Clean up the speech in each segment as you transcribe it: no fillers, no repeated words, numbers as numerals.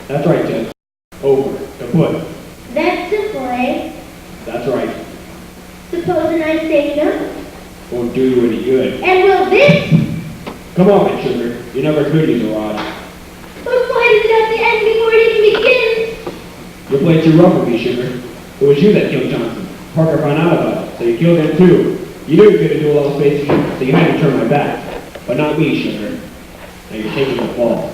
That's right, Ted. Over. Kaput. That's to play. That's right. Supposing I say no. Won't do you any good. And will this? Come on, Sugar. You never could use a rod. But why does it have to end before it even begins? You played too rough with me, Sugar. It was you that killed Johnson. Parker found out about it, so you killed him too. You knew you were going to do a little space for you, so you had to turn my back. But not me, Sugar. Now you're taking the fall.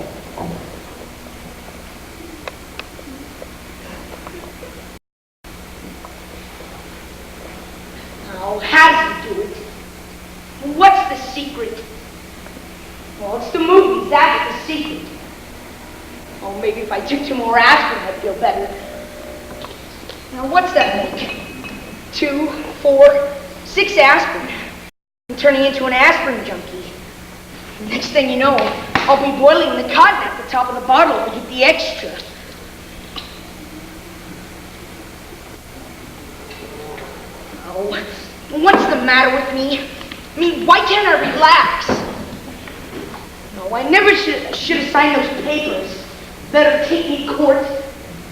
Oh, how does he do it? What's the secret? Well, it's the movies, that's the secret. Oh, maybe if I took some more aspirin, I'd feel better. Now, what's that make? 2, 4, 6 aspirin. I'm turning into an aspirin junkie. Next thing you know, I'll be boiling the cotton at the top of the bottle to get the extra. Oh, what's the matter with me? I mean, why can't I relax? No, I never should have signed those papers. Better take me to court.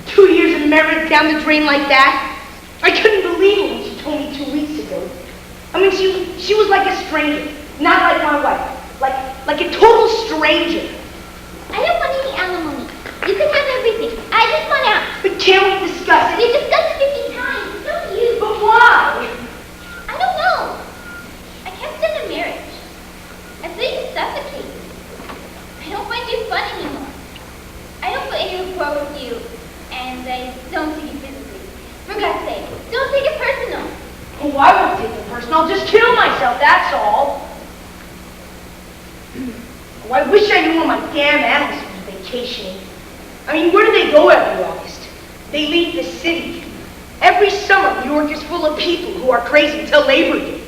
2 years of marriage down the drain like that. I couldn't believe it when she told me 2 weeks ago. I mean, she was like a stranger, not like my wife. Like a total stranger. I don't want any alimony. You can have everything. I just want out. But can't we discuss it? You discussed it 50 times. Don't you? But why? I don't know. I can't stand a marriage. I feel you suffocate. I don't find you fun anymore. I don't feel any rapport with you, and I don't see you physically. For God's sake, don't take it personal. Oh, I won't take it personal. I'll just kill myself, that's all. Oh, I wish I knew where my damn animals were vacationing. I mean, where do they go every August? They leave the city. Every summer, New York is full of people who are crazy until Labor Day.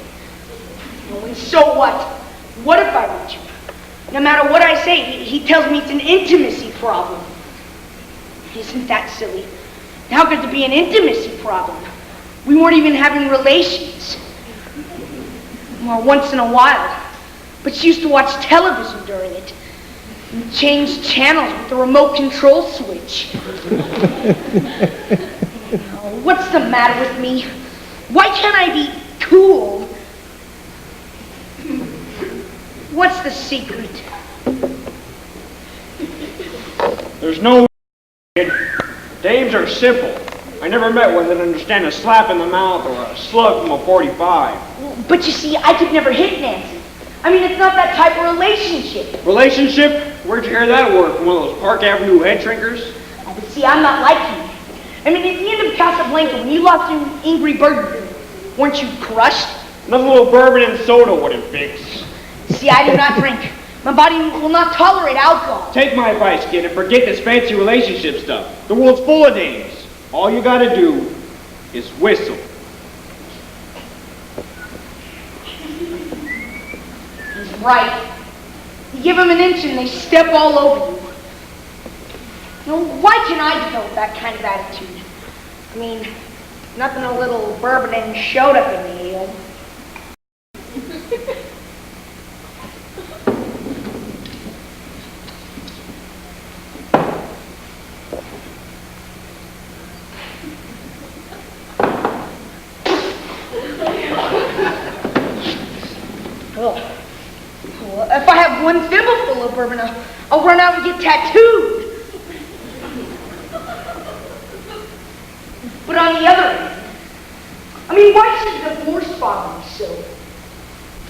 Oh, and so what? What if I reach him? No matter what I say, he tells me it's an intimacy problem. Isn't that silly? How could there be an intimacy problem? We weren't even having relations. Well, once in a while. But she used to watch television during it. And change channels with the remote control switch. Oh, what's the matter with me? Why can't I be cool? What's the secret? There's no kid. Dames are simple. I never met one that understand a slap in the mouth or a slug from a 45. But you see, I could never hit Nancy. I mean, it's not that type of relationship. Relationship? Where'd you hear that word? From one of those Park Avenue head shrinkers? Oh, but see, I'm not like you. I mean, at the end of Casablanca, when you lost to Ingrid Bergman, weren't you crushed? Another little bourbon and soda wouldn't fix. See, I do not drink. My body will not tolerate alcohol. Take my advice, kid, and forget this fancy relationship stuff. The world's full of dames. All you gotta do is whistle. He's right. You give them an inch and they step all over you. You know, why can't I develop that kind of attitude? I mean, nothing a little bourbon and showed up in me, you know. Well, if I have one thimbleful of bourbon, I'll run out and get tattooed. But on the other hand, I mean, why should divorce bother me so?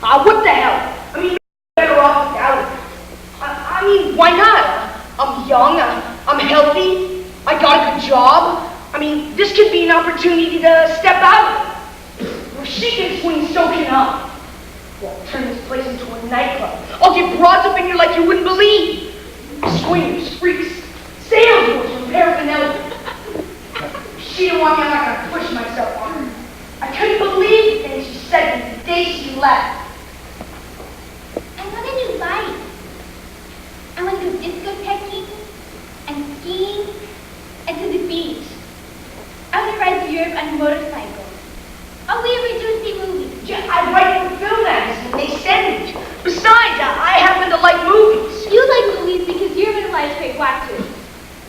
What the hell? I mean, better off without it. I mean, why not? I'm young, I'm healthy, I got a good job. I mean, this could be an opportunity to step out. Well, she can swing, so can I. Well, I'll turn this place into a nightclub. I'll get broads up in here like you wouldn't believe. Swingers, freaks, salesmen from paraphernalia. She didn't want me, I'm not going to push myself on her. I couldn't believe the things she said to me the day she left. I want a new life. I want to go discothequing and skiing and to the beach. I want to ride to Europe on a motorcycle. Oh, we ever do see movies? Yeah, I write for film magazine. They send me. Besides, I happen to like movies. You like movies because you're going to like straight watchers.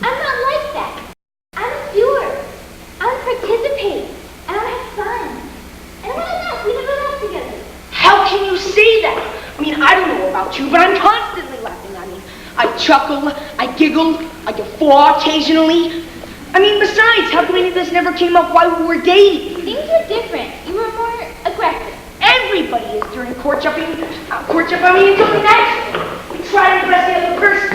I'm not like about you, but I'm constantly laughing. I mean, I chuckle, I giggle, I guffaw occasionally. I mean, besides, how come any of this never came up while we were dating? Things were different. You were more aggressive. Everybody is during courtship. I mean, it's only natural. You try to impress the other person.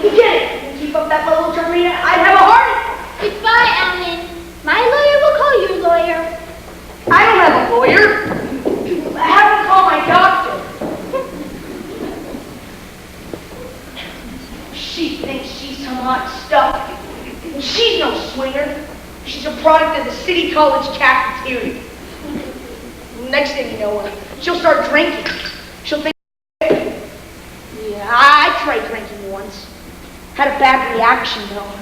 You get it. You keep up that level of charming, I'd have a heart attack. Goodbye, Alan. My lawyer will call your lawyer. I don't have a lawyer. Have him call my doctor. She thinks she's some hot stuff. She's no swinger. She's a product of the City College cafeteria. Next thing you know, she'll start drinking. She'll think, yeah, I tried drinking once. Had a bad reaction, though.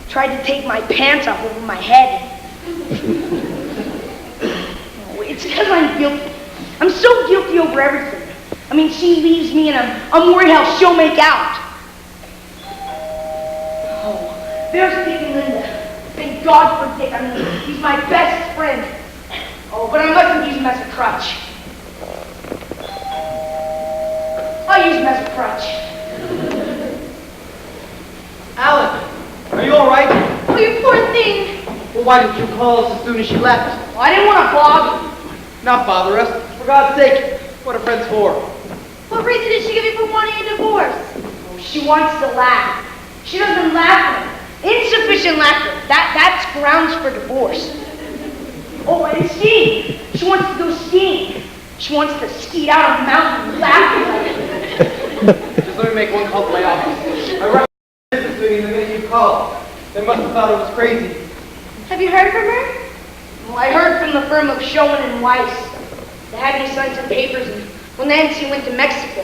Tried to take my pants off over my head. Oh, it's because I'm guilty. I'm so guilty over everything. I mean, she leaves me and I'm worried how she'll make out. Oh, there's Dick and Linda. Thank God for Dick. I mean, he's my best friend. Oh, but I'm not going to use him as a crutch. I'll use him as a crutch. Alan, are you all right? Oh, you poor thing. Well, why didn't you call us as soon as she left? Well, I didn't want to bother you. Not bother us. For God's sake, what are friends for? What reason did she give you for wanting a divorce? Oh, she wants to laugh. She doesn't laugh enough. Insufficient laughter. That's grounds for divorce. Oh, and skiing. She wants to go skiing. She wants to ski down a mountain laughing. Just let me make one call to my office. My rep business meeting the minute you called. They must have thought it was crazy. Have you heard from her? Well, I heard from the firm of Schoen and Weiss. They had me sign some papers, and when Nancy went to Mexico,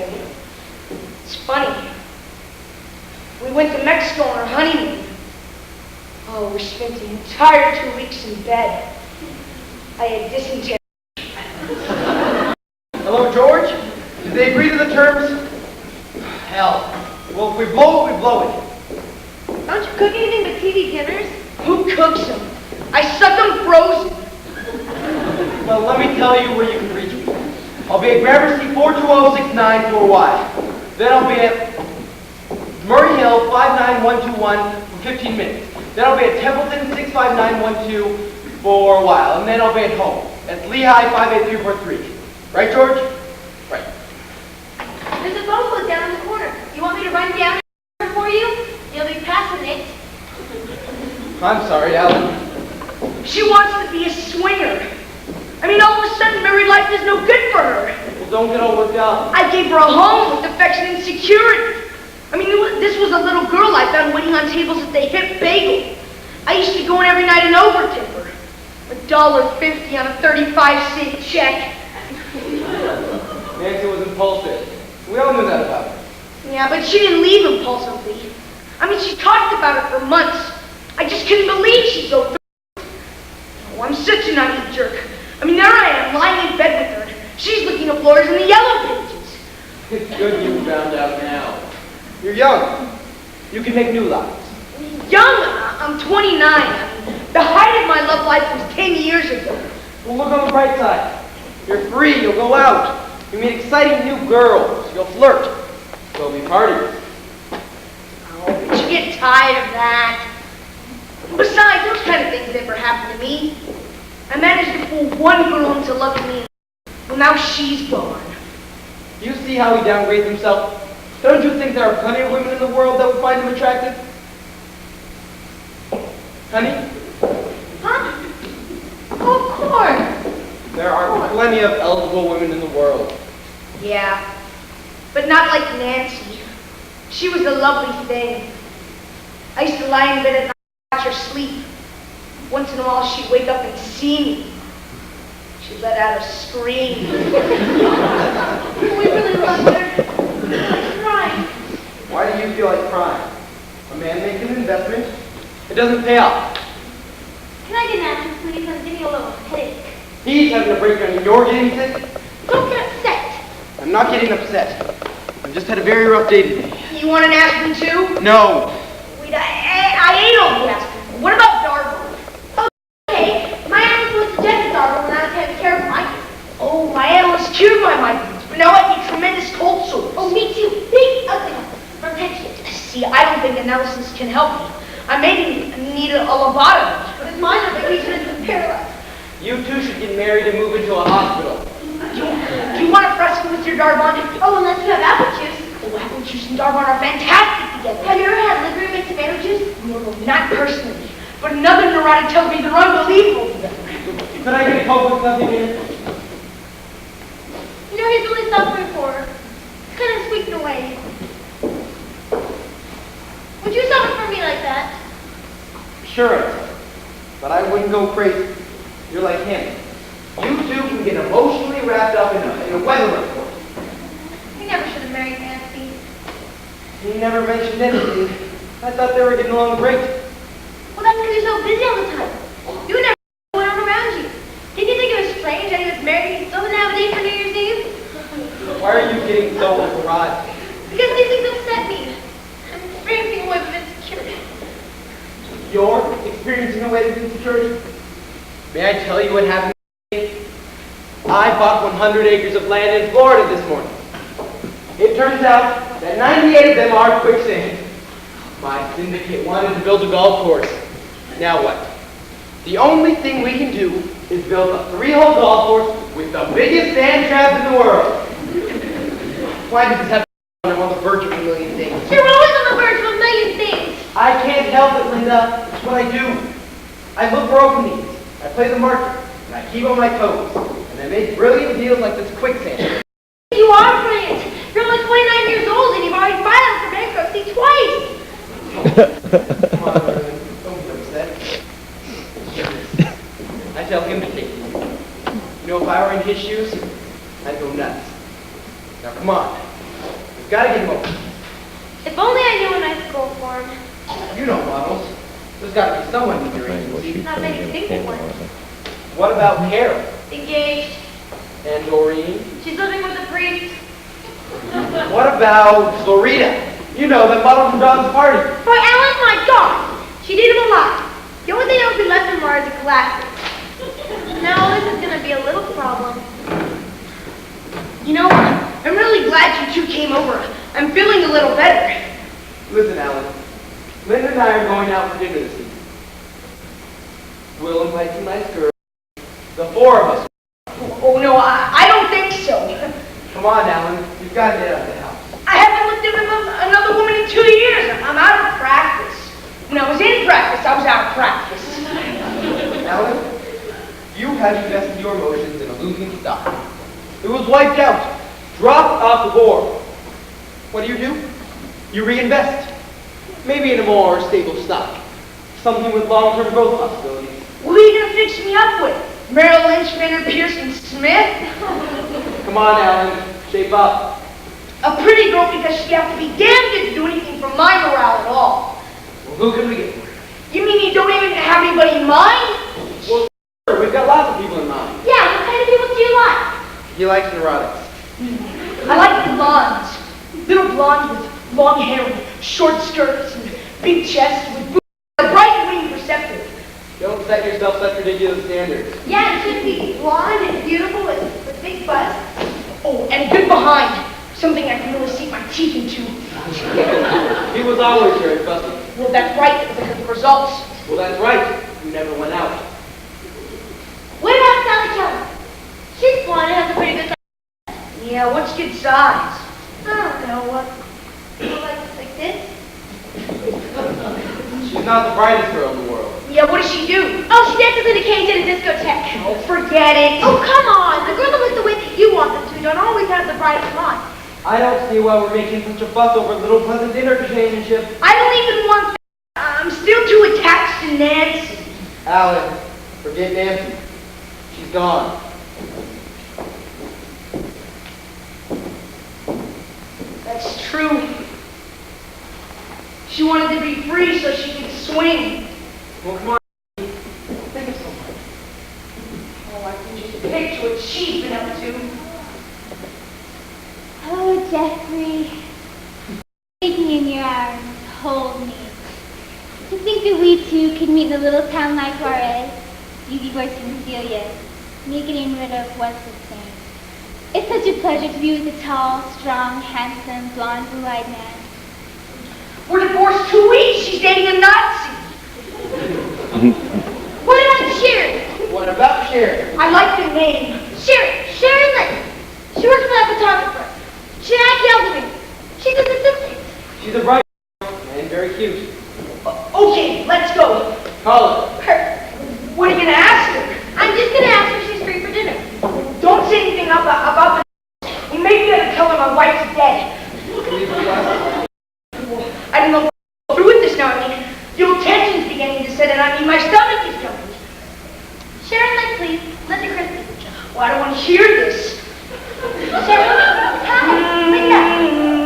it's funny. We went to Mexico on our honeymoon. Oh, we spent the entire 2 weeks in bed. I had dysentery. Hello, George? Did they agree to the terms? Hell. Well, if we blow it, we blow it. Don't you cook anything but TV dinners? Who cooks them? I suck them frozen. Well, let me tell you where you can reach me. I'll be at Gramercy 42069 for a while. Then I'll be at Murray Hill 59121 for 15 minutes. Then I'll be at Templeton 65912 for a while. And then I'll be at home at Lehigh 58343. Right, George? Right. There's a boat down in the corner. You want me to run down for you? You'll be passing it. I'm sorry, Alan. She wants to be a swinger. I mean, all of a sudden, married life is no good for her. Well, don't get all worked out. I gave her a home with affection and security. I mean, this was a little girl I found waiting on tables at the Hip Bagel. I used to go in every night and overtip her. $1.50 on a 35-cent check. Nancy was impulsive. We all knew that about her. Yeah, but she didn't leave impulsively. I mean, she talked about it for months. I just couldn't believe she'd go through it. Oh, I'm such a naive jerk. I mean, there I am, lying in bed with her. She's looking up lawyers in the yellow pages. It's good you found out now. You're young. You can make new lives. Young? I'm 29. I mean, the height of my love life was 10 years ago. Well, look on the bright side. You're free. You'll go out. You meet exciting new girls. You'll flirt. There'll be parties. Oh, but you get tired of that. Besides, those kind of things never happen to me. I managed to fool one girl into loving me. Well, now she's gone. Do you see how he downgrades himself? Don't you think there are plenty of women in the world that would find him attractive? Honey? Huh? Oh, of course. There are plenty of eligible women in the world. Yeah, but not like Nancy. She was a lovely thing. I used to lie in bed at night and watch her sleep. Once in a while, she'd wake up and see me. She let out a scream. We really loved her. I'm crying. Why do you feel like crying? A man makes an investment. It doesn't pay off. Can I get an answer, please? I'm getting a little headache. He's having a breakdown and you're getting sick? Don't get upset. I'm not getting upset. I've just had a very rough day today. You want an aspirin too? No. Wait, I ate all the aspirin. What about Darbo? Okay, my aunt suggested Darbo when I was taking care of Mike. Oh, my analyst cured my migraines, but now I get tremendous cold sores. Oh, lobotomy. With mine, the vacation has been paralyzed. You two should get married and move into a hospital. Do you want to fresco with your Darbon? Oh, unless you have apple juice. Oh, apple juice and Darbon are fantastic together. Have you ever had liquor mixed tomato juice? No, not personally. But another neurotic tells me they're unbelievable together. Could I get a Coke with nothing in it? You know, he's really suffering for her. It's kind of squeaking away. Would you suffer for me like that? Sure, but I wouldn't go crazy. You're like him. You two can get emotionally wrapped up in a weather report. You never should have married Nancy. He never mentioned anything. I thought they were getting along great. Well, that's because you're so busy all the time. You would never know what went on around you. Didn't you think it was strange that he was married and he still didn't have a date for New Year's Eve? Why are you getting so neurotic? Because these things upset me. I'm experiencing a wave of insecurity. You're experiencing a wave of insecurity? May I tell you what happened? I bought 100 acres of land in Florida this morning. It turns out that 98 of them are quicksand. My syndicate wanted to build a golf course. Now what? The only thing we can do is build a 3-hole golf course with the biggest sand traps in the world. Why does this have to be on the verge of a million things? You're always on the verge of a million things. I can't help it, Linda. It's what I do. I look for openings. I play the market. And I keep on my toes. And I make brilliant deals like this quicksand. You are brilliant. You're only 29 years old and you've already filed for bankruptcy twice. Come on, Merlin. Don't be upset. I tell him to take it. You know, if I were in his shoes, I'd go nuts. Now, come on. We've got to get him open. If only I knew a nice goal for him. You know models. There's got to be someone in your agency. Not many single ones. What about Carol? Engaged. And Doreen? She's living with a priest. What about Florida? You know, that model from John's party. Why, Alan, my God! She did him a lot. The only thing that would be left in Mars is a classic. Now this is going to be a little problem. You know, I'm really glad you two came over. I'm feeling a little better. Listen, Alan. Linda and I are going out for dinner this evening. We'll invite some nice girls. The 4 of us. Oh, no, I don't think so. Come on, Alan. You've got to get out of the house. I haven't looked at another woman in 2 years. I'm out of practice. When I was in practice, I was out of practice. Alan, you have invested your emotions in a losing stock. It was wiped out. Dropped off the board. What do? You reinvest. Maybe in a more stable stock. Something with long-term growth possibilities. What are you going to fix me up with? Merrill Lynch, Maynard Pearson, Smith? Come on, Alan. Shape up. A pretty girl because she'd have to be damn good to do anything for my morale at all. Well, who can we get? You mean you don't even have anybody in mind? Well, sure. We've got lots of people in mind. Yeah, what kind of people do you like? He likes neurotics. I like blondes. Little blondes with long hair and short skirts and big chests with boobs. A bright wing perceptive. Don't set yourself such ridiculous standards. Yeah, it should be blonde and beautiful with big butts. Oh, and good behind. Something I can really sink my teeth into. He was always very fussy. Well, that's right, because of the results. Well, that's right. You never went out. What about Sally Keller? She's blonde and has a pretty good size. Yeah, what's good size? I don't know, what? Like this? She's not the brightest girl in the world. Yeah, what does she do? Oh, she dances in a cage at a discotheque. Oh, forget it. Oh, come on. The girls that look the way that you want them to don't always have the brightest mind. I don't see why we're making such a fuss over a little pleasant dinner companionship. I don't even want that. I'm still too attached to Nancy. Alan, forget Nancy. She's gone. That's true. She wanted to be free so she could swing. Well, come on. Think of something. Oh, I can just picture what she's been up to. Oh, Jeffrey. Take me in your arms. Hold me. To think that we two could meet in a little town like Juarez, you divorcing Celia, me getting rid of what's his name. It's such a pleasure to be with a tall, strong, handsome, blonde, blue-eyed man. We're divorced 2 weeks. She's dating a Nazi. What about Sharon? What about Sharon? I like the name. Sharon Lynn. She works for that photographer. She yelled at me. She does assistant. She's a bright girl and very cute. Okay, let's go. Call her. What are you gonna ask her? I'm just gonna ask her if she's free for dinner. Don't say anything about the. You may be able to tell her my wife's dead. I don't know if I'll go through with this now. I mean, the old tension's beginning to set in. I mean, my stomach is jumping. Sharon Lynn, please. Linda Christie. Well, I don't want to hear this. Sharon, hi. Linda.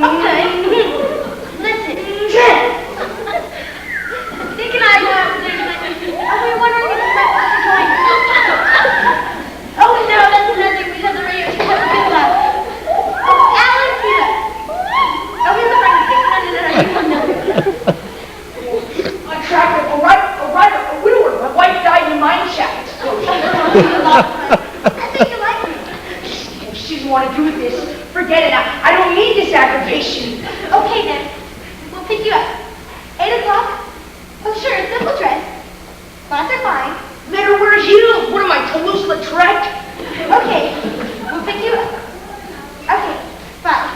Okay. Listen. Nick and I go upstairs and we were wondering if you might want to join us. Oh no, that's nothing because the radio should have a good laugh. Alan, Peter. Oh, here's a friend. On track of a widower. My wife died in a mine shaft explosion. I think you like me. If she doesn't want to do this, forget it. I don't need this aggravation. Okay then. We'll pick you up. 8 o'clock? Oh sure, a simple dress. Flats are fine. Let her wear heels. What am I, Toulouse-Lautrec? Okay, we'll pick you up. Okay, fine.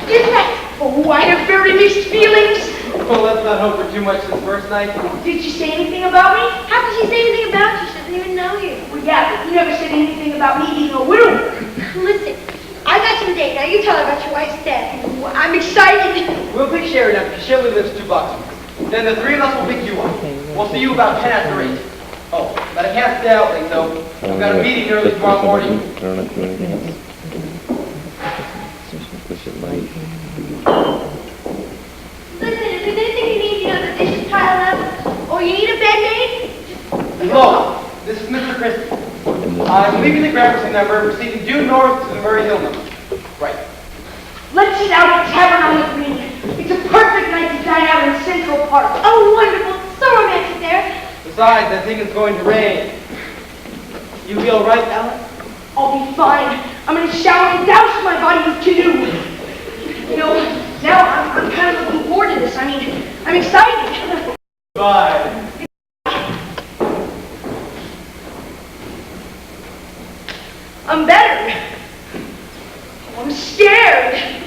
Here's next. Oh, I have very mixed feelings. Well, let's not hope for too much this first night. Did she say anything about me? How could she say anything about you? She doesn't even know you. Well, yeah, but you never said anything about me being a widower. Listen, I got you a date. Now you tell her about your wife's death. I'm excited. We'll pick Sharon up because she only lives 2 blocks from us. Then the 3 of us will pick you up. We'll see you about 10 after 8. Oh, but I can't stay out late, though. I've got a meeting early tomorrow morning. I don't have to do anything else. Push it light. Listen, if there's anything you need, the dishes pile up, or you need a band-aid, Hello, this is Mr. Christie. I'm leaving the Gramercy number, proceeding due north to the Murray Hill number. Right. Let's sit out at Tavern on the Green. It's a perfect night to dine out in Central Park. oh, wonderful. So romantic there. Besides, I think it's going to rain. You be all right, Alan? I'll be fine. I'm gonna shower and douse my body with canoe. You know, now I'm kind of looking forward to this. I mean, I'm excited. Bye. I'm better. I'm scared.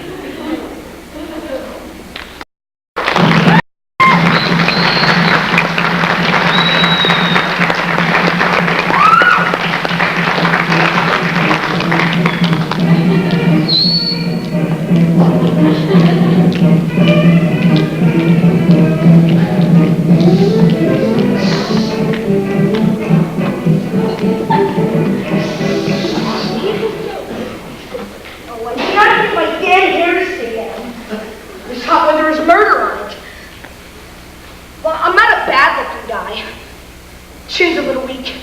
Chin's a little weak.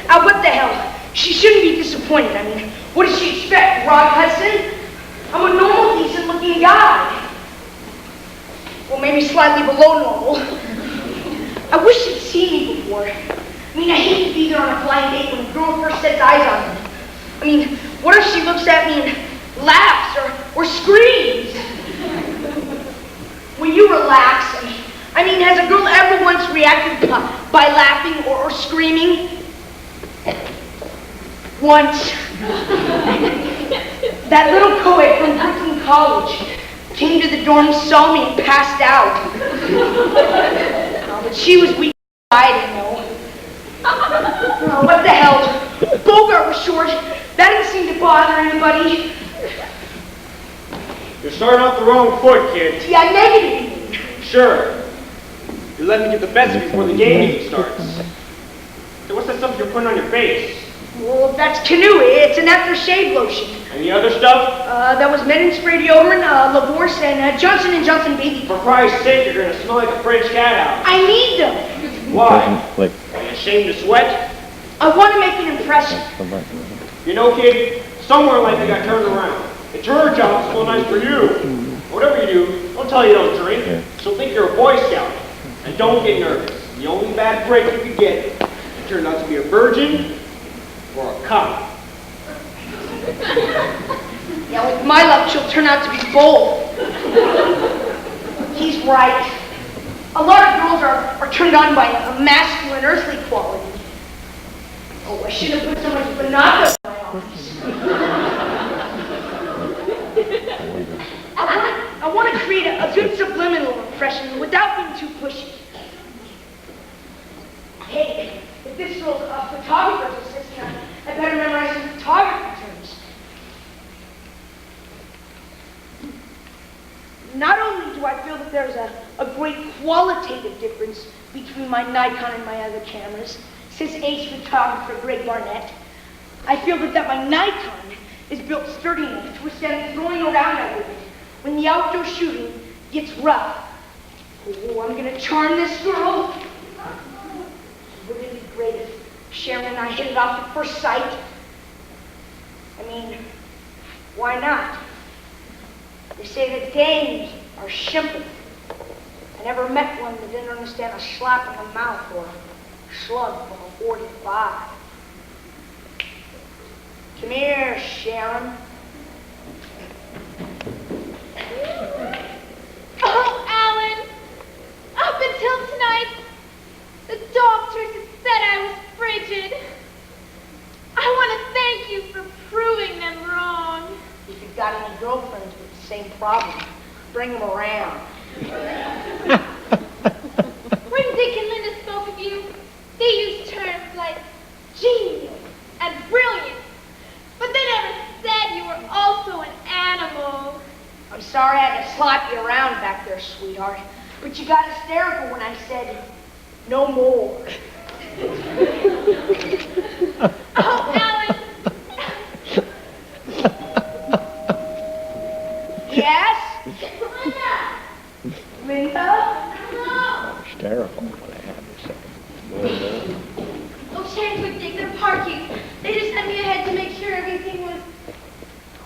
What the hell? She shouldn't be disappointed. I mean, what does she expect? Rock Hudson? I'm a normal, decent-looking guy. Well, maybe slightly below normal. I wish she'd seen me before. I mean, I hate to be there on a blind date when a girl first sets eyes on me. I mean, what if she looks at me and laughs or screams? Will you relax? I mean, has a girl ever once reacted by laughing or screaming? Once. That little co-ed from Brooklyn College came to the dorm, saw me, and passed out. But she was weak. I didn't know. What the hell? Bogart was short. That didn't seem to bother anybody. You're starting off the wrong foot, kid. Yeah, negative. Sure. You're letting me get the best of you before the game even starts. So what's that stuff you're putting on your face? Well, that's Canoe. It's an aftershave lotion. And the other stuff? That was Men in Spray deodorant, Lavorce, and Johnson & Johnson baby. For Christ's sake, you're gonna smell like a French cat out. I need them. Why? Like, Are you ashamed to sweat? I want to make an impression. come back. You know, kid, somewhere in life you got turned around. It's your job to smell nice for you. Whatever you do, don't tell you don't drink. Yeah. She'll think you're a Boy Scout. And don't get nervous. The only bad break you could get is you turn out to be a virgin or a cop. Yeah, with my luck, she'll turn out to be both. He's right. A lot of girls are turned on by a masculine, earthly quality. Oh, I should have put so much binoculars in my office. I want to create a good subliminal impression without being too pushy. Hey, if this girl's a photographer's assistant, I better memorize some photography terms. Not only do I feel that there's a great qualitative difference between my Nikon and my other cameras, says ace photographer Greg Barnett, I feel that my Nikon is built sturdy enough to withstand throwing around at it when the outdoor shooting gets rough. Oh, I'm gonna charm this girl. Wouldn't it be great if Sharon and I hit it off at first sight? I mean, why not? They say that dames are simple. I never met one that didn't understand a slap in the mouth or a slug from a 45. Come here, Sharon. Oh, Alan! Up until tonight, the doctors had said I was frigid. I want to thank you for proving them wrong. If you've got any girlfriends with the same problem, bring them around. When Dick and Linda spoke of you, they used terms like genius and brilliant, but they never said you were also an animal. I'm sorry I had to slap you around back there, sweetheart, but you got hysterical when I said, no more. Oh, Alan! Yes? Linda! Linda? No! Hysterical when I had this second. Oh, Sharon's with Dick, they're parking. They just sent me ahead to make sure everything was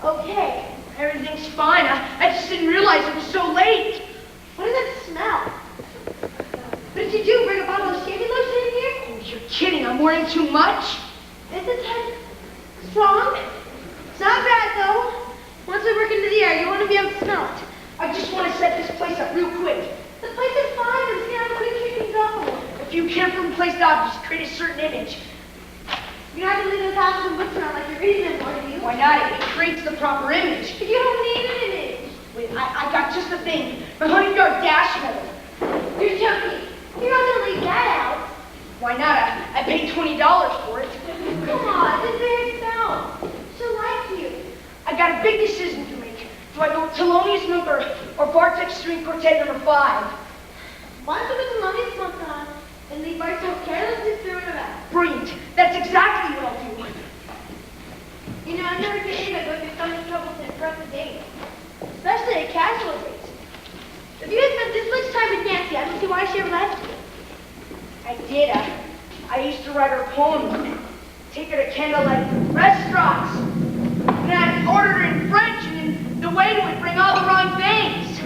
okay. Everything's fine. I just didn't realize it was so late. What does that smell? What did you do? Bring a bottle of shaving lotion in here? Oh, you're kidding. I'm wearing too much? Is this head strong? It's not bad, though. Once we work into the air, you want to be able to smell it. I just want to set this place up real quick. The place is fine. I'm seeing how quick you can go. If you care for replaced objects, create a certain image. You're not going to leave those houses and books around like you're reading them for, do you? Why not? It creates the proper image. But you don't need an image. Wait, I got just the thing. My 100-yard dash medal. You're joking. You're not going to leave that out. Why not? I paid $20 for it. Come on, this very smell. She'll like you. I got a big decision to make. Do I go Thelonious Monk or Bartek String Quartet number 5? Why don't you put the Thelonious Monk on and leave our so carelessly through in the back? Brilliant. That's exactly what I'll do. You know, I've never seen anybody go through so much trouble to impress a date. Especially a casual date. If you had spent this much time with Nancy, I don't see why she ever left you. I did. I used to write her poems. Take her to candlelight restaurants. And then I'd order her in French, and then the waiter would bring all the wrong things.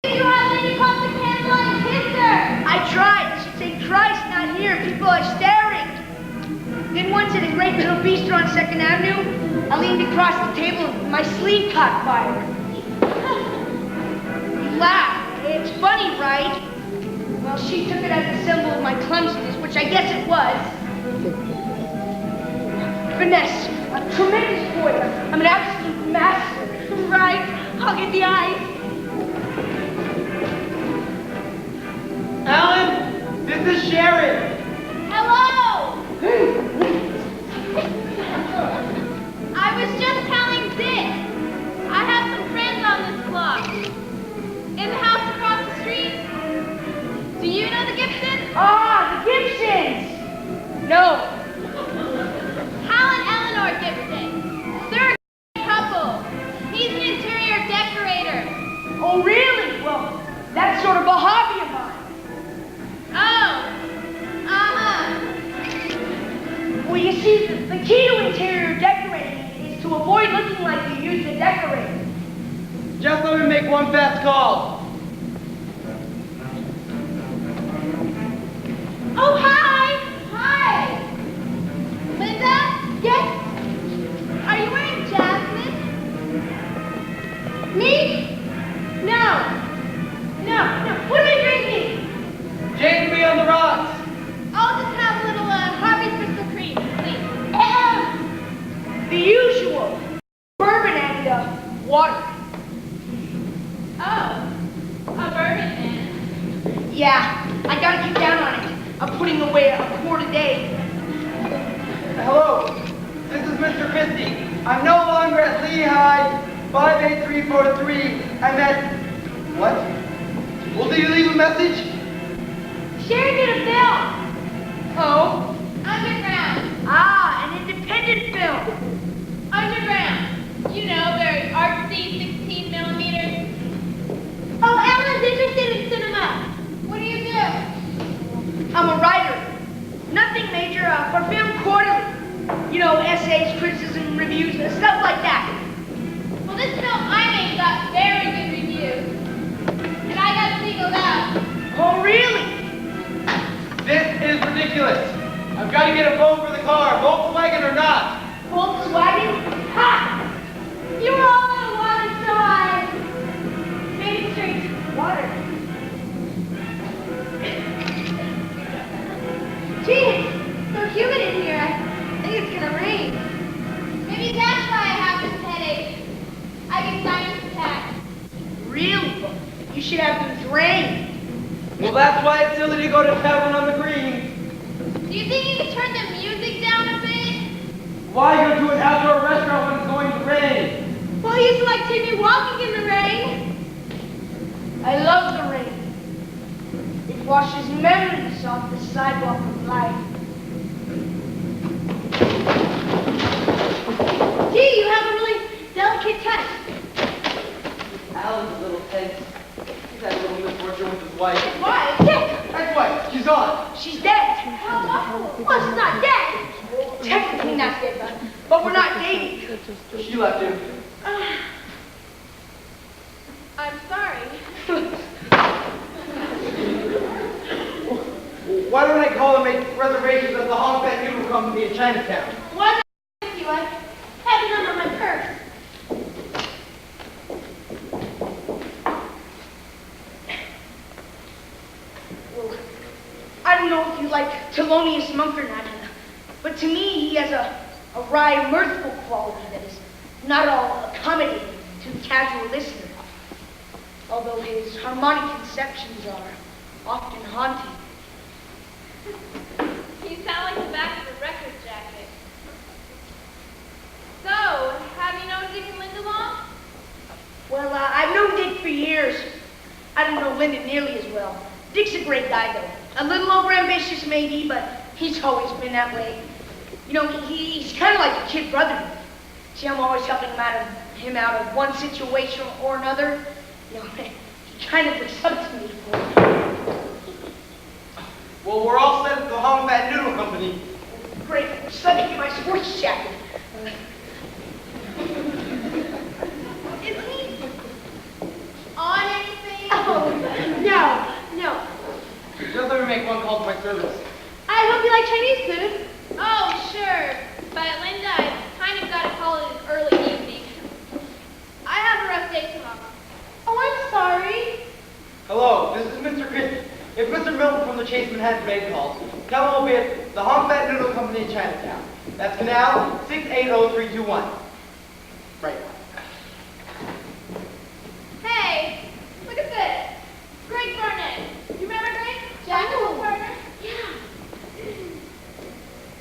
You have lady pop the candle and kiss her. I tried. She'd say, Christ, not here. People are staring. Then once at a great little bistro on 2nd Avenue, I leaned across the table and my sleeve caught fire. You laugh. It's funny, right? Well, she took it as a symbol of my clumsiness, which I guess it was. Finesse. A tremendous boy. I'm an absolute master. Right. I'll get the eyes. Alan, this is Sharon. Hello. I was just telling Dick. I have some friends on this block. In the house across the street. Do you know the Gibsons? Ah, the Gibsons! No. Hal and Eleanor Gibson. They're a couple. He's an interior decorator. Oh, really? Well, that's sort of a hobby of mine. Oh. Uh-huh. Well, you see, the key to interior decorating is to avoid looking like you used to decorate. Just let me make one fast call. Oh, hi. Hi. Linda? Yes? Are you wearing jasmine? Me? No. No. What am I drinking? before today. Hello, this is Mr. Christie. I'm no longer at Lehigh 58343. I'm at... What? Well, did you leave a message? Sherry did a film. Oh? Underground. Ah, an independent film. Underground. You know, very artsy 16 millimeter. Oh, Ellen's interested in cinema. What do you do? I'm a writer. Nothing major, for Film Quarterly. You know, essays, criticism, reviews, stuff like that. Well, this film I made got very good reviews. And I got singled out. Oh, really? This is ridiculous. I've got to get a phone for the car, Volkswagen or not. Volkswagen? Ha! You were all on the water side. Maybe straight Water. Gee, it's so humid in here. I think it's gonna rain. Maybe that's why I have this headache. I get sinus attacks. Really? You should have them drained. Well, that's why it's silly to go to Tavern on the Green. Do you think you could turn the music down a bit? Why go to an outdoor restaurant when it's going to rain? Well, you used to like take me walking in the rain. I love the rain. It washes memories off the sidewalk of life. Gee, you have a really delicate touch. Alan's a little tense. He's had a little misfortune with his wife. Why? Dick! Ex-wife, she's on. She's dead. Well, she's not dead. Technically not dead, but we're not dating. She left him. I'm sorry. Why don't I call and make reservations at the Hong Fat Noodle Company in Chinatown? Why not you? I have it under my purse. Well, I don't know if you like Thelonious Monk or not, but to me he has a wry, mirthful quality that is not all accommodating to the casual listener, although his harmonic conceptions are often haunting. You sound like the back of a record jacket. So, have you known Dick and Linda long? Well, I've known Dick for years. I don't know Linda nearly as well. Dick's a great guy, though. A little overambitious, maybe, but he's always been that way. You know, he's kind of like a kid brother to me. See, I'm always helping him out of one situation or another. You know, he kind of looks up to me for it. Well, we're all set at the Hong Fat Noodle Company. Great. So let me get my sports jacket. Is he on anything? Oh, no. Just let me make one call to my service. I hope you like Chinese food. Oh, sure. But Linda, I kind of got to call it an early evening. I have a rough day tomorrow. Oh, I'm sorry. Hello, this is Mr. Christie. If Mr. Milton from the Chase Manhattan Bank calls, tell him we'll be at the Hong Fat Noodle Company in Chinatown. That's Canal 680321. Right. Hey, look at this. Greg Barnett. You remember Greg? Jack's partner? Yeah.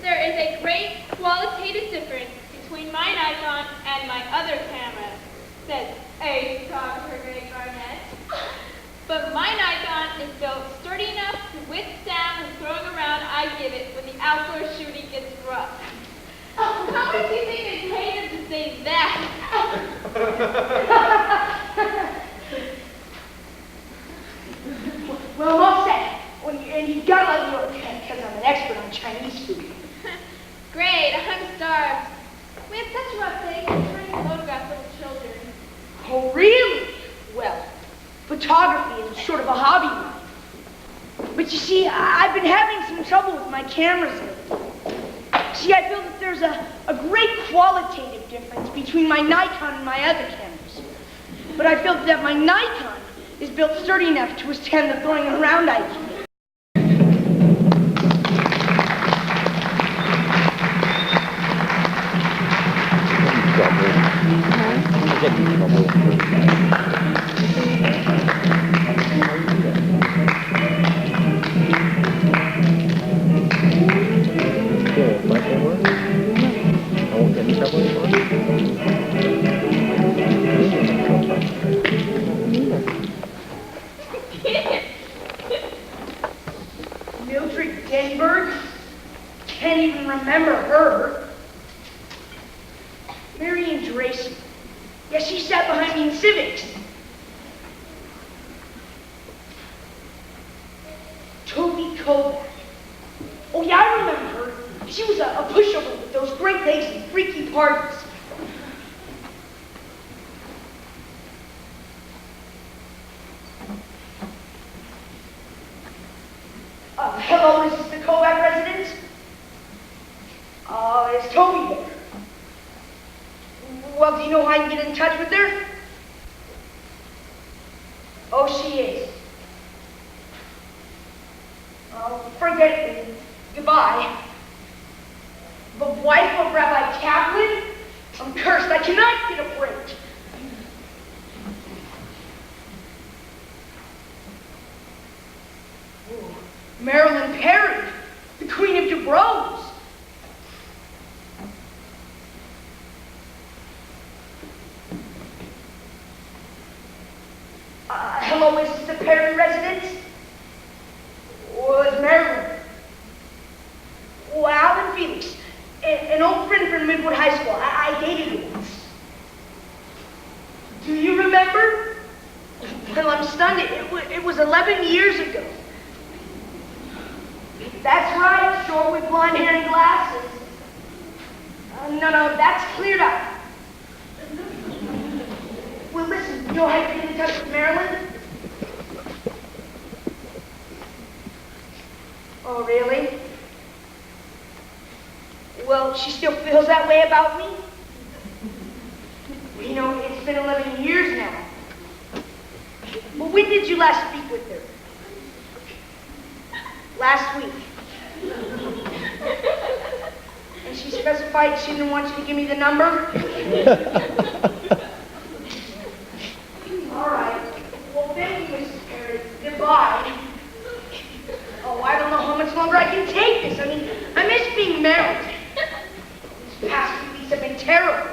There is a great qualitative difference between my Nikon and my other camera, says a photographer Greg Barnett. But my Nikon is built sturdy enough to withstand the throwing around I give it when the outdoor shooting gets rough. Oh, how much do you think they paid him to say that? Well, I'm all set. And you gotta let me work, because I'm an expert on Chinese food. Great, I'm starved. We have such a rough day trying to photograph little children. Oh, really? Well, photography is sort of a hobby of mine. But you see, I've been having some trouble with my cameras lately. See, I feel that there's a great qualitative difference between my Nikon and my other cameras. But I feel that my Nikon is built sturdy enough to withstand the throwing around I give it. can't even remember her. Marion Dracy. Yes, she sat behind me in civics. Toby Kovac. Oh yeah, I remember her. She was a pushover with those great legs and freaky parties. Hello, is this the Kovac residence? Is Toby there? Well, do you know how I can get in touch with her? Oh, she is. Forget it. Goodbye. The wife of Rabbi Kaplan? I'm cursed. I cannot get a break. Ooh, Marilyn Perry, the Queen of Dubrovs. Hello, is this the Perry residence? It's Marilyn. Oh, Alan Felix, an old friend from Midwood High School. I dated him once. Do you remember? Well, I'm stunned. It was 11 years ago. That's right, short with blonde hair and glasses. No, that's cleared up. Well, listen, you know how to get in touch with Marilyn? Oh, really? Well, she still feels that way about me? You know, it's been 11 years now. Well, when did you last speak with her? Last week. And she specified she didn't want you to give me the number? All right. Well, thank you, Mrs. Perry. Goodbye. Oh, I don't know how much longer I can take this. I mean, I miss being married. These past few weeks have been terrible.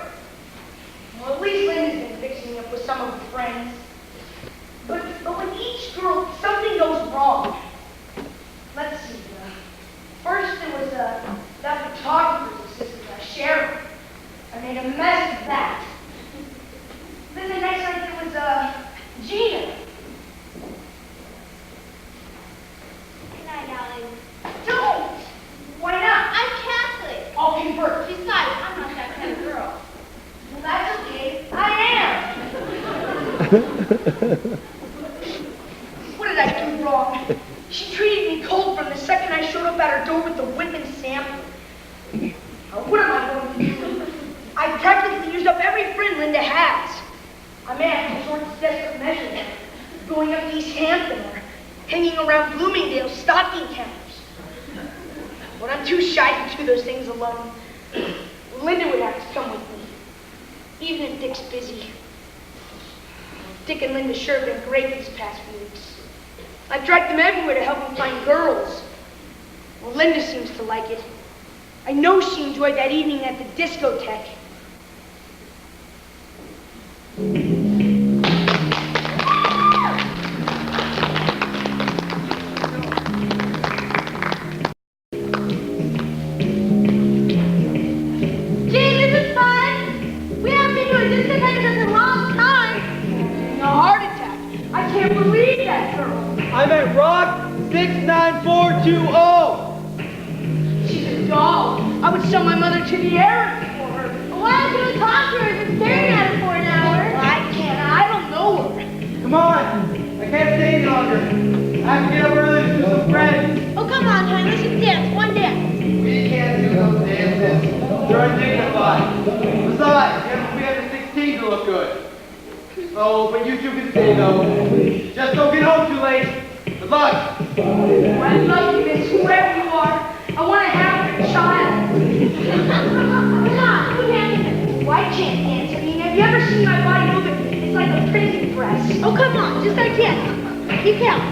Well, at least Linda's been fixing me up with some of her friends. But with each girl, something goes wrong. Let's see. First, there was that photographer's assistant, Sharon. I made a mess of that. Then the next night there was Gina. Good night, darling. Don't! Why not? I'm Catholic. I'll convert. Besides, I'm not that kind of girl. Well, that's okay. I am. What did I do wrong? She treated me cold from the second I showed up at her door with the Whitman sampler. Now, what am I going to do? I practically used up every friend Linda has. I may have to resort to desperate measures, going up East Hampton or hanging around Bloomingdale's stocking counters. But I'm too shy to do those things alone. Linda would have to come with me, even if Dick's busy. Dick and Linda sure have been great these past few weeks. I've dragged them everywhere to help them find girls. Well, Linda seems to like it. I know she enjoyed that evening at the discotheque. Gee, this is fun. We haven't been to a discotheque in a long time. A heart attack. I can't believe that girl. I'm at Rock 69420. She's a doll. I would sell my mother to the errand for her. Why don't you talk to her and been staring at her for an hour? I can't. I don't know her. Come on. I can't stay any longer. I have to get up early to do some friends. Oh, come on, honey. Let's just dance. One dance. We can't do those dances. They're undignified. Besides, you have to be under 16 to look good. Oh, but you two can stay though. Just don't get home too late. Good luck. I love you, miss, whoever you are. I want to have your child. Come on, who hands it? Well, I can't dance. I mean, have you ever seen my body moving? It's like a printing press. Oh, come on. Just like that. You count.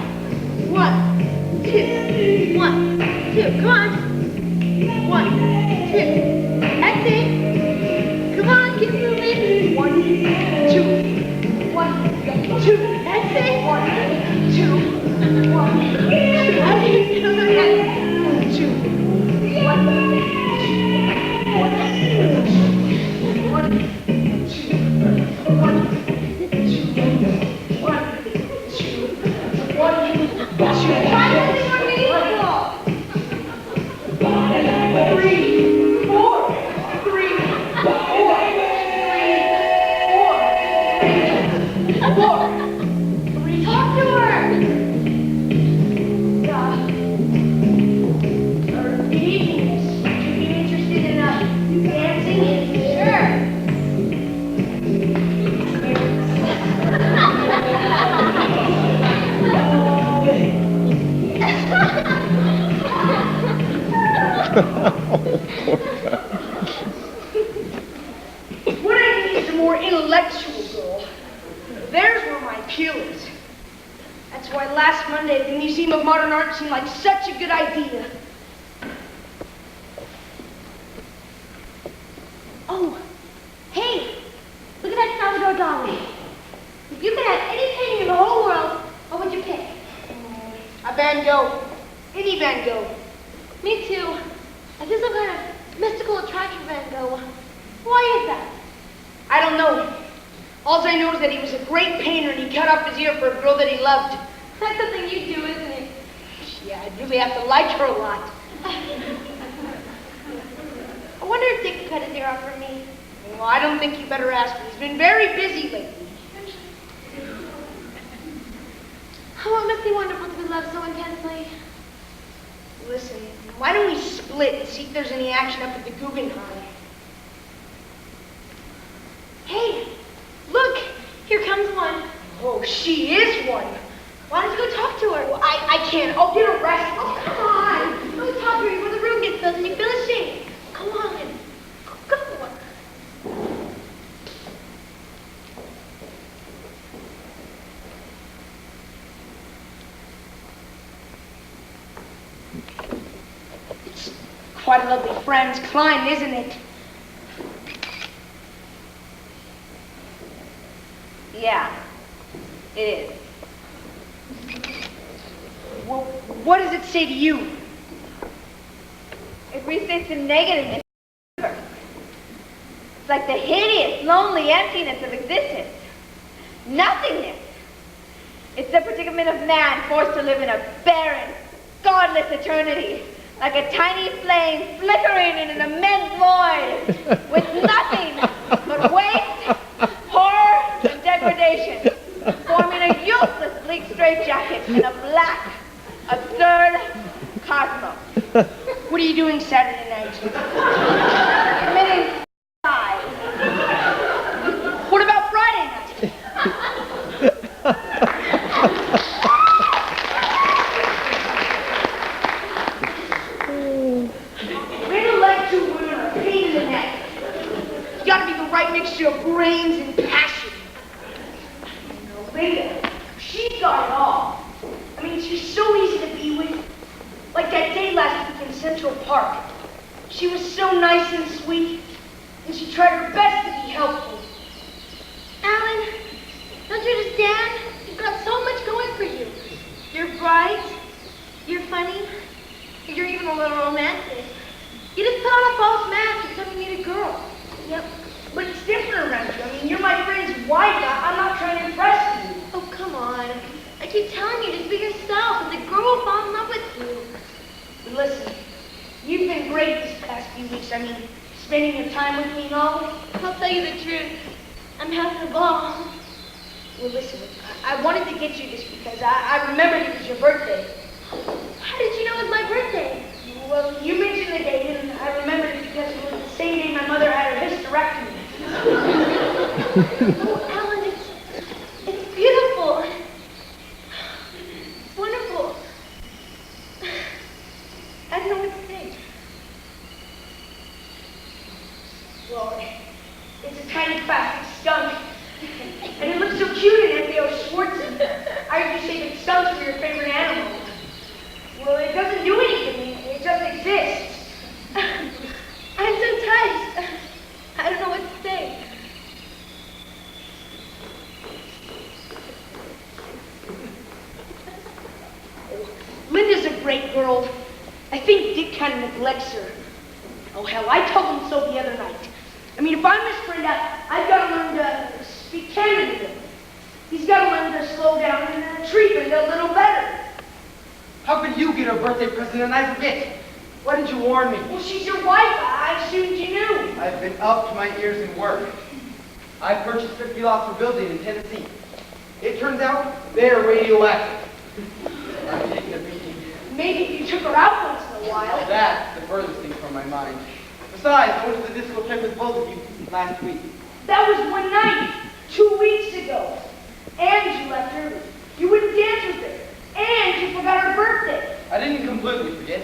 1, 2. 1, 2. Come on. 1, 2. That's it. Come on, keep moving. 1, 2. 1, 2. That's it. 1, 2. 1, 2. 1, 2. 1, Talk to her! What I need is a more intellectual girl. There's where my appeal is. That's why last Monday the Museum of Modern Art seemed like such a good idea. Oh, hey, look at that Salvador Dali. If you could have any painting in the whole world, what would you pick? A Van Gogh. Any Van Gogh. Me too. I feel some kind of mystical attraction for Van Gogh. Why is that? I don't know. All I know is that he was a great painter and he cut off his ear for a girl that he loved. That's something you do, isn't it? Yeah, I'd really have to like her a lot. I wonder if Dick could cut his ear off for me. Well, I don't think you better ask him. He's been very busy lately. Oh, it must be wonderful to be loved so intensely. Listen, why don't we split and see if there's any action up at the Guggenheim? Hey, look, here comes one. Oh, she is one. Why don't you go talk to her? Well, I can't. I'll get arrested. Oh, come on. Go talk to her before the room gets filled and you feel ashamed. Come on. Go. It's quite a lovely Franz Klein, isn't it? Yeah, it is. Well, what does it say to you? It restates the negativeness of the universe. It's like the hideous, lonely emptiness of existence. Nothingness. It's the predicament of man forced to live in a barren, godless eternity, like a tiny flame flickering in an immense void, with nothing but waste, horror, and degradation, forming a useless bleak straitjacket in a black, absurd cosmos. What are you doing Saturday night? Committing suicide. What about Friday night? Intellectual women are a pain in the neck. You gotta be the right mixture of brains and passion. Linda, she's got it all. I mean, she's so easy to be with. Like that day last week in Central Park. She was so nice and sweet, and she tried her best to be helpful. Alan, don't you understand? You've got so much going for you. You're bright, you're funny, and you're even a little romantic. You just put on a false mask every time you meet a girl. Yep, but it's different around you. I mean, you're my friend's wife. I'm not trying to impress you. Oh, come on. I keep telling you, just be yourself, and the girl will fall in love with you. But listen, you've been great this past few weeks. I mean, spending your time with me and all. I'll tell you the truth. I'm having a ball. Well, listen, I wanted to get you this because I remembered it was your birthday. How did you know it was my birthday? Well, you mentioned the date, and I remembered it because it was the same day my mother had her hysterectomy. Oh, Alan, it's beautiful. It's wonderful. I don't know what to think. Well, it's a tiny plastic skunk. And it looks so cute in F.A.O. Schwartzen. I heard you say that skunks were your favorite animal. Well, it doesn't do anything. It just exists. I'm so touched. I don't know what to say. Linda's a great girl. I think Dick kind of neglects her. Oh, hell, I told him so the other night. I mean, if I'm his friend, I've got to learn to speak candidly with him. He's got to learn to slow down and treat me a little better. How could you get her birthday present and I forget? Why didn't you warn me? Well, she's your wife. I assumed you knew. I've been up to my ears in work. I purchased 50 lots for building in Tennessee. It turns out they're radioactive. I'm taking a beating. Maybe if you took her out once in a while. That's the furthest thing from my mind. Besides, I went to the disco trip with both of you last week. That was one night, 2 weeks ago. And you left early. You wouldn't dance with her. And you forgot her birthday. I didn't completely forget.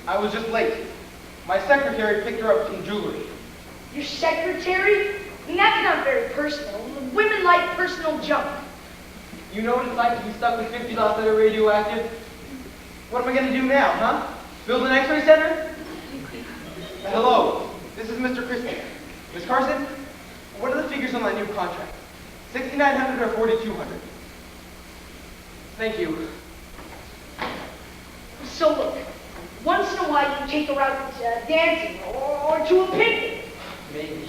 I was just late. My secretary picked her up some jewelry. Your secretary? I mean, that's not very personal. Women like personal junk. You know what it's like to be stuck with 50 lots that are radioactive? What am I going to do now, huh? Build an x-ray center? Hello, this is Mr. Christie. Miss Carson, what are the figures on that new contract? 6,900 or 4,200? Thank you. So look, once in a while you take her out dancing or to a picnic. Maybe.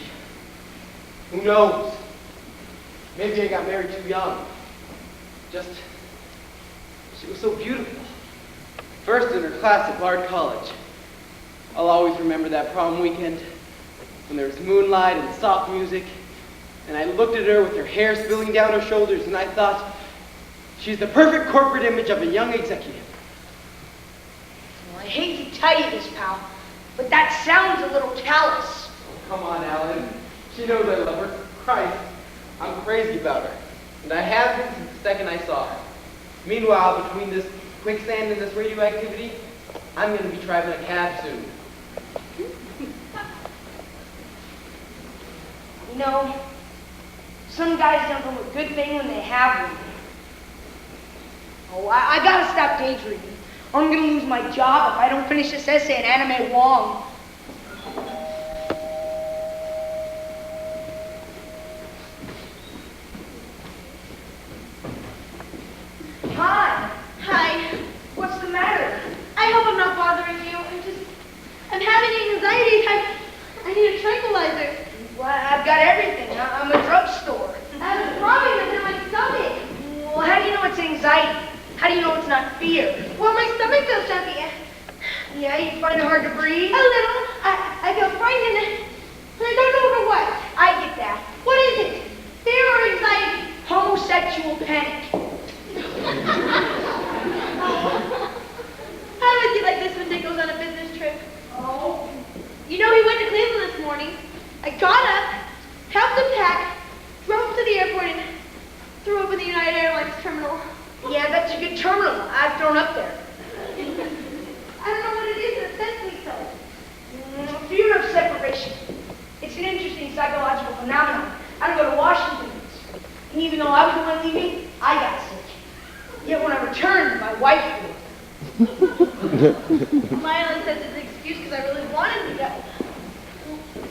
Who knows? Maybe I got married too young. She was so beautiful. First in her class at Bard College. I'll always remember that prom weekend when there was moonlight and soft music, and I looked at her with her hair spilling down her shoulders, and I thought, she's the perfect corporate image of a young executive. Well, I hate to tell you this, pal, but that sounds a little callous. Oh, come on, Alan. She knows I love her. Christ, I'm crazy about her, and I have been since the second I saw her. Meanwhile, between this quicksand and this radioactivity, I'm going to be driving a cab soon. You know, some guys don't know a good thing when they have one. Oh, I gotta stop daydreaming. I'm gonna lose my job if I don't finish this essay in Anime Wong. Hi. Hi. What's the matter? I hope I'm not bothering you. I'm having anxiety. I need a tranquilizer. Well, I've got everything. I'm a drugstore. I have a throbbing in my stomach. Well, how do you know it's anxiety? How do you know it's not fear? Well, my stomach feels jumpy. Yeah, you find it hard to breathe? A little. I feel frightened and I don't know over what. I get that. What is it? Fear or anxiety? Homosexual panic. How is he like this when Dick goes on a business trip? Oh. You know, he went to Cleveland this morning. I got up, helped him pack, drove to the airport, and threw up in the United Airlines terminal. Yeah, that's a good terminal. I've thrown up there. I don't know what it is that sends me so. Fear of separation. It's an interesting psychological phenomenon. I don't go to Washington. And even though I was the one leaving, I got sick. Yet when I returned, my wife did. Mylan says it's an excuse because I really wanted to go.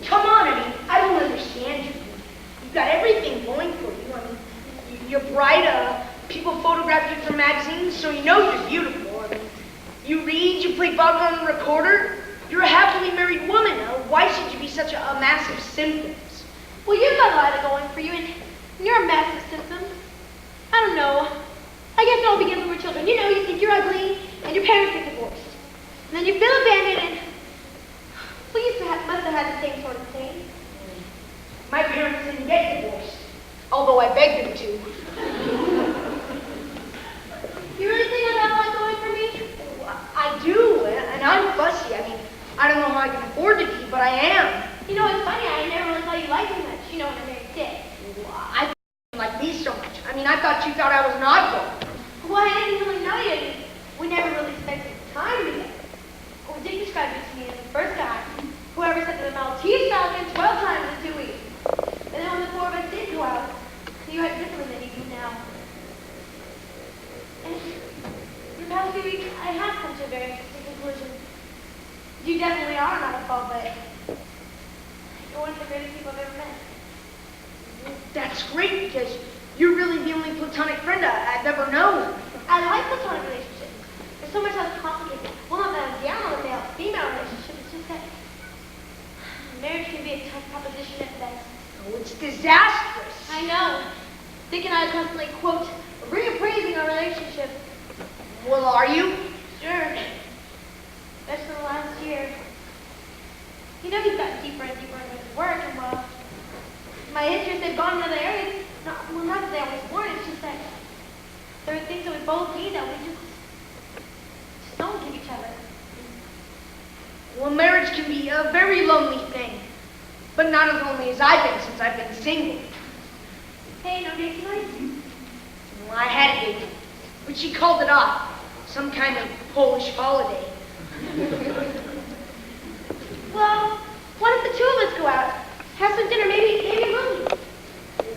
Come on, I mean, I don't understand you. You've got everything going for you. I mean, you're bright. People photograph you for magazines, so you know you're beautiful. I mean, you read, you play bug on the recorder. You're a happily married woman. Why should you be such a mass of symptoms? Well, you've got a lot going for you, and you're a mess of symptoms. I don't know. I guess it all begins when we're children. You know, you think you're ugly, and your parents get divorced. And then you feel abandoned, and well, must have had the same sort of thing. My parents didn't get divorced, although I begged them to. You really think I got a lot going for me? I do, and I'm fussy. I mean, I don't know how I can afford to be, but I am. You know, it's funny, I never really thought you liked me much, you know, when I married Dick. I didn't like me so much. I mean, I thought you thought I was an oddball. Well, I didn't really know you. We never really spent time together. Well, Dick described you to me as the first guy who ever said to the Maltese Falcon 12 times in 2 weeks. And then when the four of us did go out, you had differently than you do now. And the past few weeks, I have come to a very interesting conclusion. You definitely are not a fall, but you're one of the greatest people I've ever met. That's great, because you're really the only platonic friend I've ever known. I like platonic relationships. They're so much less complicated. Well, not that I'm down on a male-female relationship. It's just that can be a tough proposition at best. Oh, it's disastrous. I know. Dick and I constantly, quote, reappraising our relationship. Well, are you? Sure. Especially the last year. You know, he's gotten deeper and deeper into his work, and well, my interests have gone in other areas. Not that they always weren't, it's just that there are things that we both need that we just don't give each other. Well, marriage can be a very lonely thing. But not as lonely as I've been since I've been single. Hey, no date tonight? Well, I had a date, but she called it off. Some kind of Polish holiday. Well, why don't the two of us go out? Have some dinner, maybe a movie.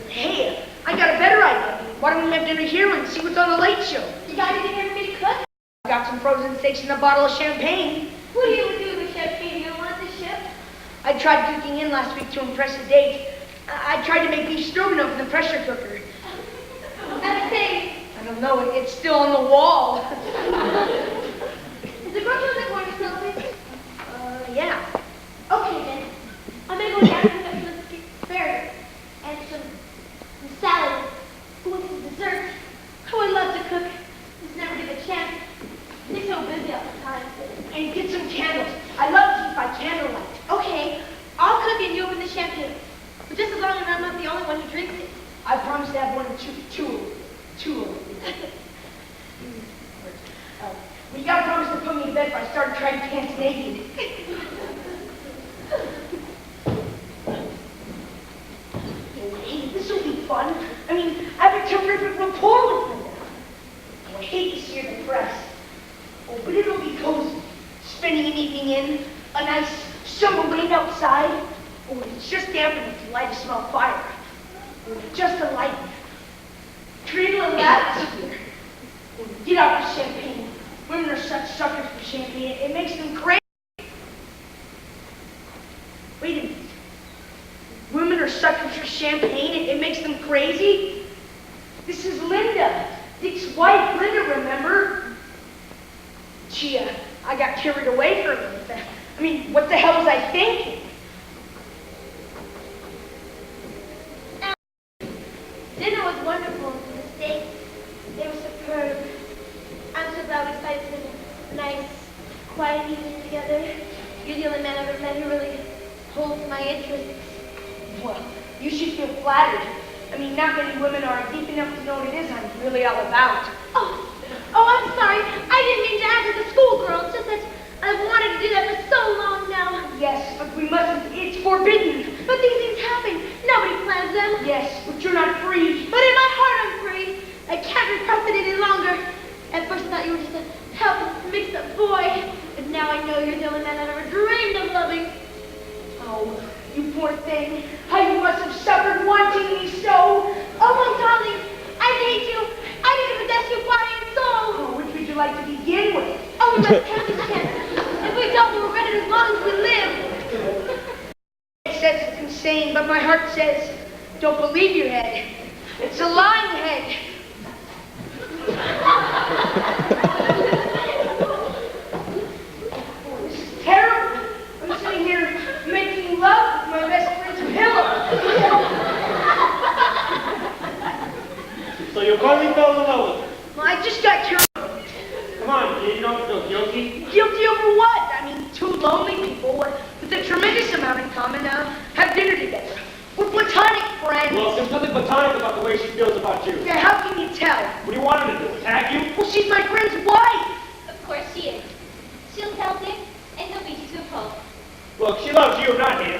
Hey, I got a better idea. Why don't we have dinner here and see what's on the late show? You got anything here for me to cook? I got some frozen steaks and a bottle of champagne. What do you do with champagne? You don't want this ship? I tried cooking in last week to impress the date. I tried to make beef stroganoff in the pressure cooker. And say, I don't know, it's still on the wall. is the grocery in the corner still open? Yeah. Okay then. I'm gonna go down and get some asparagus and some salad. Who wants some dessert? Oh, I love to cook. Just never get a chance. They're so busy all the time. And get some candles. I love to eat by candlelight. Okay, I'll cook and you open the champagne. But just as long as I'm not the only one who drinks it. I promise to have one or two. But you gotta promise to put me to bed if I start trying to dance naked. Hey, this will be fun. I mean, I have a terrific rapport with Linda. Oh, I hate to see her depressed. Oh, but it'll be cozy. Spending an evening in a nice summer wind outside. Oh, it's just damp enough to light a small fire. Oh, just a light. Create a little atmosphere. Oh, get out the champagne. Women are such suckers for champagne. It makes them crazy. Wait a minute. Women are suckers for champagne. It makes them crazy. This is Linda, Dick's wife. Linda, remember? Gee, I got carried away for a minute. I mean, what the hell was I thinking? Dinner was wonderful. The steaks, they were superb. I'm so glad we decided to spend a nice, quiet evening together. You're the only man I've ever met who really holds my interest. Well, you should feel flattered. I mean, not many women are deep enough to know what it is I'm really all about. Oh, I'm sorry. I didn't mean to act as a schoolgirl. It's just that I've wanted to do that for so long now. Yes, but we mustn't. It's forbidden. But these things happen. Nobody plans them. Yes, but you're not free. But in my heart, I'm free. I can't repress it any longer. At first, I thought you were just a helpless, mixed-up boy. But now I know you're the only man I've ever dreamed of loving. Oh, you poor thing. How you must have suffered wanting me so. Oh, my darling, I hate you. I need to possess you body and soul. Oh, which would you like to begin with? Oh, we must count this chance. If we don't, we'll regret it as long as we live. It says it's insane, but my heart says, don't believe your head. It's a lying head. Oh, this is terrible. I'm sitting here making love with my best friend's pillow. So you finally fell in love with her. Well, I just got curious. Come on, kid, you don't feel guilty. Guilty over what? I mean, two lonely people with a tremendous amount in common have dinner together. We're platonic friends. Well, there's nothing platonic about the way she feels about you. Yeah, how can you tell? What do you want her to do, attack you? Well, she's my friend's wife. Of course she is. She'll tell Dick, and he'll beat you to a pulp. Look, she loves you, not him.